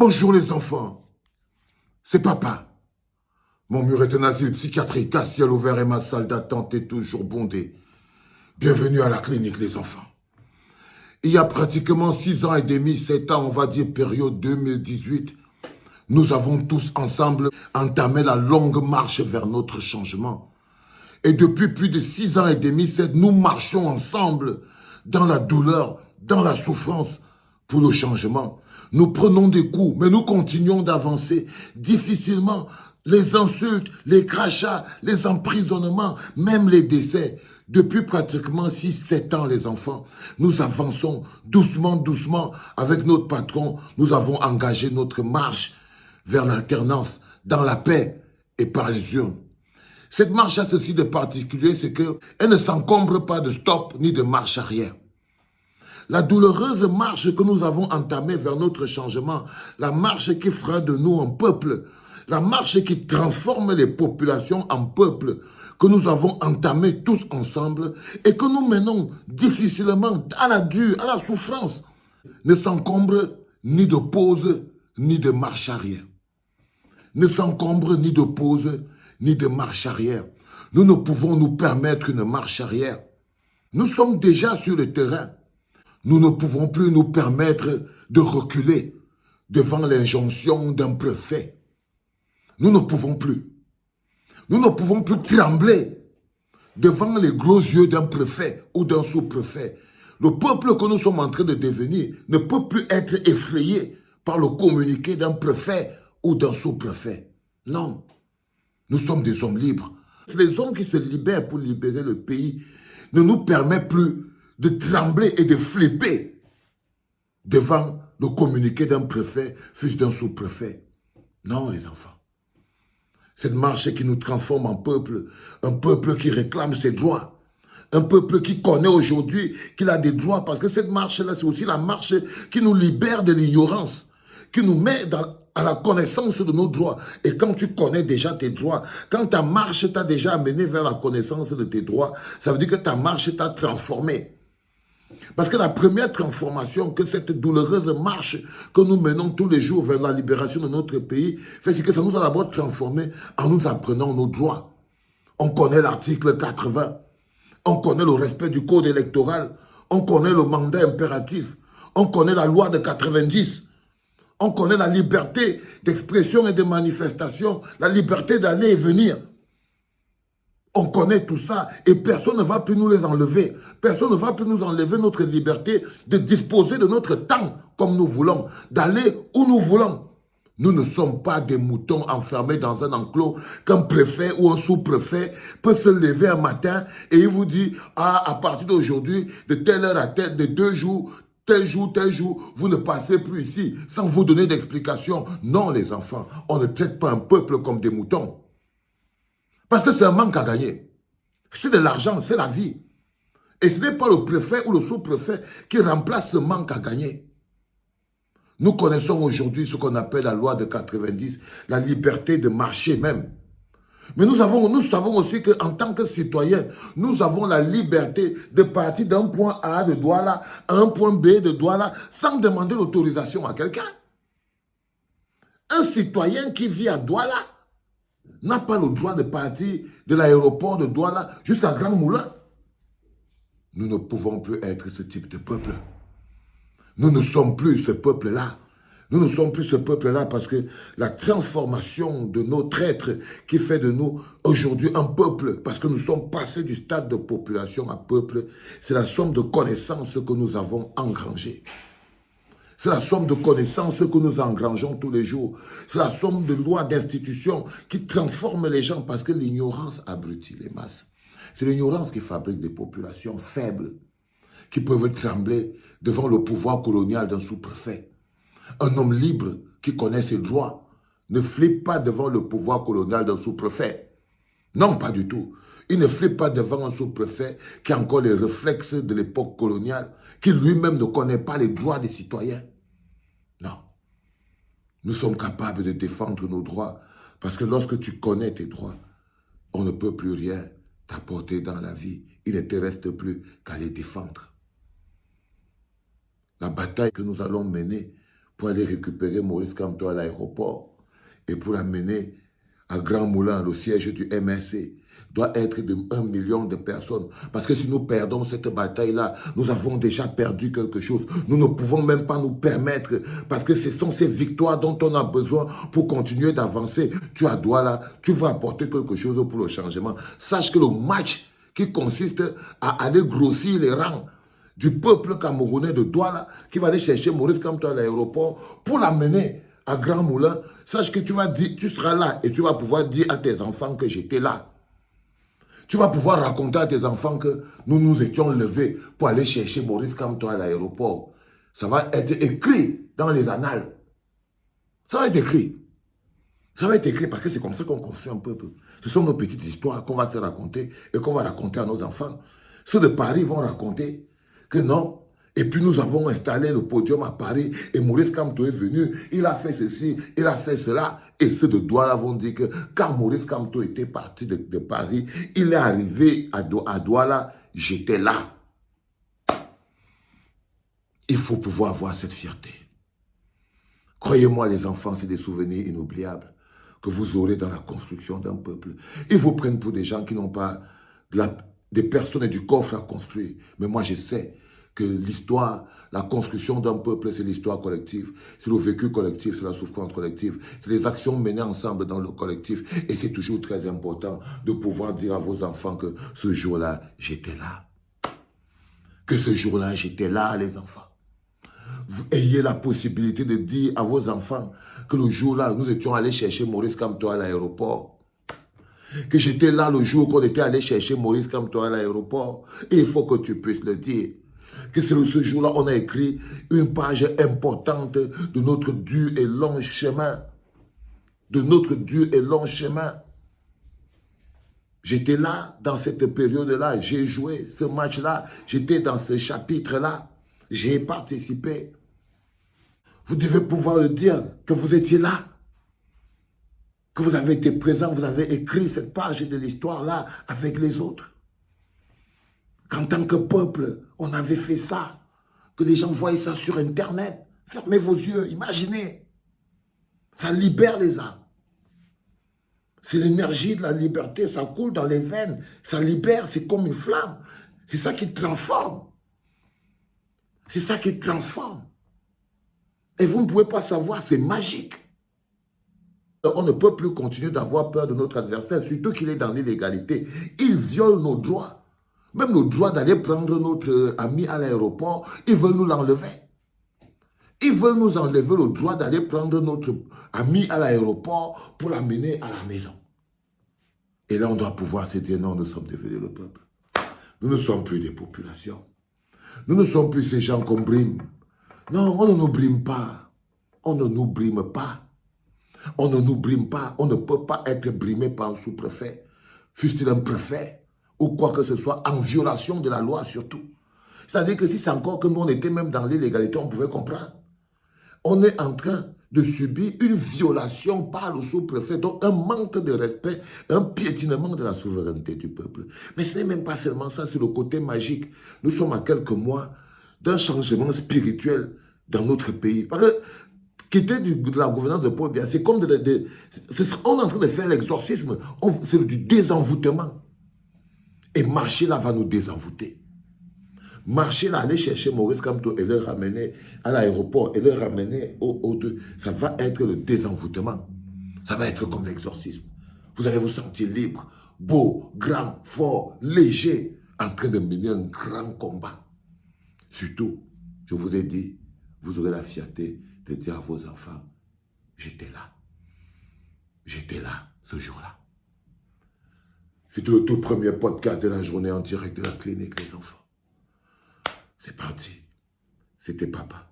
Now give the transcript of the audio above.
Bonjour les enfants, c'est papa. Mon mur est un asile psychiatrique à ciel ouvert et ma salle d'attente est toujours bondée. Bienvenue à la clinique les enfants. Il y a pratiquement 6 ans et demi, 7 ans, on va dire période 2018, nous avons tous ensemble entamé la longue marche vers notre changement. Et depuis plus de 6 ans et demi, nous marchons ensemble dans la douleur, dans la souffrance pour le changement. Nous prenons des coups, mais nous continuons d'avancer difficilement. Les insultes, les crachats, les emprisonnements, même les décès. Depuis pratiquement 6, 7 ans, les enfants, nous avançons doucement, doucement avec notre patron. Nous avons engagé notre marche vers l'alternance, dans la paix et par les urnes. Cette marche a ceci de particulier, c'est qu'elle ne s'encombre pas de stop ni de marche arrière. La douloureuse marche que nous avons entamée vers notre changement, la marche qui fera de nous un peuple, la marche qui transforme les populations en peuple, que nous avons entamée tous ensemble et que nous menons difficilement à la dure, à la souffrance, ne s'encombre ni de pause ni de marche arrière. Ne s'encombre ni de pause ni de marche arrière. Nous ne pouvons nous permettre une marche arrière. Nous sommes déjà sur le terrain. Nous ne pouvons plus nous permettre de reculer devant l'injonction d'un préfet. Nous ne pouvons plus. Nous ne pouvons plus trembler devant les gros yeux d'un préfet ou d'un sous-préfet. Le peuple que nous sommes en train de devenir ne peut plus être effrayé par le communiqué d'un préfet ou d'un sous-préfet. Non, nous sommes des hommes libres. Les hommes qui se libèrent pour libérer le pays ne nous permettent plus de trembler et de flipper devant le communiqué d'un préfet, fils d'un sous-préfet. Non, les enfants. Cette marche qui nous transforme en peuple, un peuple qui réclame ses droits, un peuple qui connaît aujourd'hui qu'il a des droits, parce que cette marche-là, c'est aussi la marche qui nous libère de l'ignorance, qui nous met à la connaissance de nos droits. Et quand tu connais déjà tes droits, quand ta marche t'a déjà amené vers la connaissance de tes droits, ça veut dire que ta marche t'a transformé. Parce que la première transformation que cette douloureuse marche que nous menons tous les jours vers la libération de notre pays fait, c'est que ça nous a d'abord transformé en nous apprenant nos droits. On connaît l'article 80, on connaît le respect du code électoral, on connaît le mandat impératif, on connaît la loi de 90, on connaît la liberté d'expression et de manifestation, la liberté d'aller et venir. On connaît tout ça et personne ne va plus nous les enlever. Personne ne va plus nous enlever notre liberté de disposer de notre temps comme nous voulons, d'aller où nous voulons. Nous ne sommes pas des moutons enfermés dans un enclos qu'un préfet ou un sous-préfet peut se lever un matin et il vous dit « Ah, à partir d'aujourd'hui, de telle heure à telle, de 2 jours, tel jour, vous ne passez plus ici sans vous donner d'explication. » Non, les enfants, on ne traite pas un peuple comme des moutons. Parce que c'est un manque à gagner. C'est de l'argent, c'est la vie. Et ce n'est pas le préfet ou le sous-préfet qui remplace ce manque à gagner. Nous connaissons aujourd'hui ce qu'on appelle la loi de 90, la liberté de marcher même. Mais nous savons aussi qu'en tant que citoyens, nous avons la liberté de partir d'un point A de Douala à un point B de Douala sans demander l'autorisation à quelqu'un. Un citoyen qui vit à Douala n'a pas le droit de partir de l'aéroport de Douala jusqu'à Grand Moulin. Nous ne pouvons plus être ce type de peuple. Nous ne sommes plus ce peuple-là. Nous ne sommes plus ce peuple-là parce que la transformation de notre être qui fait de nous aujourd'hui un peuple, parce que nous sommes passés du stade de population à peuple, c'est la somme de connaissances que nous avons engrangées. C'est la somme de connaissances que nous engrangeons tous les jours. C'est la somme de lois, d'institutions qui transforment les gens parce que l'ignorance abrutit les masses. C'est l'ignorance qui fabrique des populations faibles qui peuvent trembler devant le pouvoir colonial d'un sous-préfet. Un homme libre qui connaît ses droits ne flippe pas devant le pouvoir colonial d'un sous-préfet. Non, pas du tout. Il ne flippe pas devant un sous-préfet qui a encore les réflexes de l'époque coloniale, qui lui-même ne connaît pas les droits des citoyens. Non. Nous sommes capables de défendre nos droits parce que lorsque tu connais tes droits, on ne peut plus rien t'apporter dans la vie. Il ne te reste plus qu'à les défendre. La bataille que nous allons mener pour aller récupérer Maurice Kamto à l'aéroport et pour l'amener à Grand Moulin, le siège du MRC, doit être de 1 million de personnes. Parce que si nous perdons cette bataille-là, nous avons déjà perdu quelque chose. Nous ne pouvons même pas nous permettre, parce que ce sont ces victoires dont on a besoin pour continuer d'avancer. Tu as Douala, tu vas apporter quelque chose pour le changement. Sache que le match qui consiste à aller grossir les rangs du peuple camerounais de Douala, qui va aller chercher Maurice Kamto à l'aéroport pour l'amener à Grand Moulin, sache que tu vas dire, tu seras là et tu vas pouvoir dire à tes enfants que j'étais là. Tu vas pouvoir raconter à tes enfants que nous nous étions levés pour aller chercher Maurice Kamto à l'aéroport. Ça va être écrit dans les annales. Ça va être écrit. Ça va être écrit parce que c'est comme ça qu'on construit un peuple. Ce sont nos petites histoires qu'on va se raconter et qu'on va raconter à nos enfants. Ceux de Paris vont raconter que non. Et puis nous avons installé le podium à Paris et Maurice Kamto est venu, il a fait ceci, il a fait cela. Et ceux de Douala vont dire que quand Maurice Kamto était parti de Paris, il est arrivé à Douala, j'étais là. Il faut pouvoir avoir cette fierté. Croyez-moi les enfants, c'est des souvenirs inoubliables que vous aurez dans la construction d'un peuple. Ils vous prennent pour des gens qui n'ont pas des personnes et du coffre à construire. Mais moi je sais que l'histoire, la construction d'un peuple, c'est l'histoire collective, c'est le vécu collectif, c'est la souffrance collective, c'est les actions menées ensemble dans le collectif. Et c'est toujours très important de pouvoir dire à vos enfants que ce jour-là, j'étais là. Que ce jour-là, j'étais là, les enfants. Vous ayez la possibilité de dire à vos enfants que le jour-là, nous étions allés chercher Maurice Kamto à l'aéroport. Que j'étais là le jour qu'on était allé chercher Maurice Kamto à l'aéroport. Et il faut que tu puisses le dire. Que c'est ce jour-là, on a écrit une page importante de notre dur et long chemin. De notre dur et long chemin. J'étais là, dans cette période-là, j'ai joué ce match-là, j'étais dans ce chapitre-là, j'ai participé. Vous devez pouvoir le dire que vous étiez là, que vous avez été présent, vous avez écrit cette page de l'histoire-là avec les autres. Qu'en tant que peuple, on avait fait ça, que les gens voyaient ça sur Internet. Fermez vos yeux, imaginez. Ça libère les âmes. C'est l'énergie de la liberté, ça coule dans les veines, ça libère, c'est comme une flamme. C'est ça qui transforme. C'est ça qui transforme. Et vous ne pouvez pas savoir, c'est magique. On ne peut plus continuer d'avoir peur de notre adversaire, surtout qu'il est dans l'illégalité. Il viole nos droits. Même le droit d'aller prendre notre ami à l'aéroport, ils veulent nous l'enlever. Ils veulent nous enlever le droit d'aller prendre notre ami à l'aéroport pour l'amener à la maison. Et là, on doit pouvoir se dire, non, nous sommes devenus le peuple. Nous ne sommes plus des populations. Nous ne sommes plus ces gens qu'on brime. Non, on ne nous brime pas. On ne nous brime pas. On ne nous brime pas. On ne peut pas être brimé par un sous-préfet, fût-il un préfet, ou quoi que ce soit, en violation de la loi surtout. C'est-à-dire que si c'est encore que nous, on était même dans l'illégalité, on pouvait comprendre. On est en train de subir une violation par le sous-préfet, donc un manque de respect, un piétinement de la souveraineté du peuple. Mais ce n'est même pas seulement ça, c'est le côté magique. Nous sommes à quelques mois d'un changement spirituel dans notre pays. Parce que quitter de la gouvernance de Paul Biya, c'est comme on est en train de faire l'exorcisme, c'est du désenvoûtement. Et marcher là va nous désenvoûter. Marcher là, aller chercher Maurice Kamto et le ramener à l'aéroport et le ramener ça va être le désenvoûtement. Ça va être comme l'exorcisme. Vous allez vous sentir libre, beau, grand, fort, léger, en train de mener un grand combat. Surtout, je vous ai dit, vous aurez la fierté de dire à vos enfants, j'étais là. J'étais là ce jour-là. C'était le tout premier podcast de la journée en direct de la clinique, les enfants. C'est parti. C'était papa.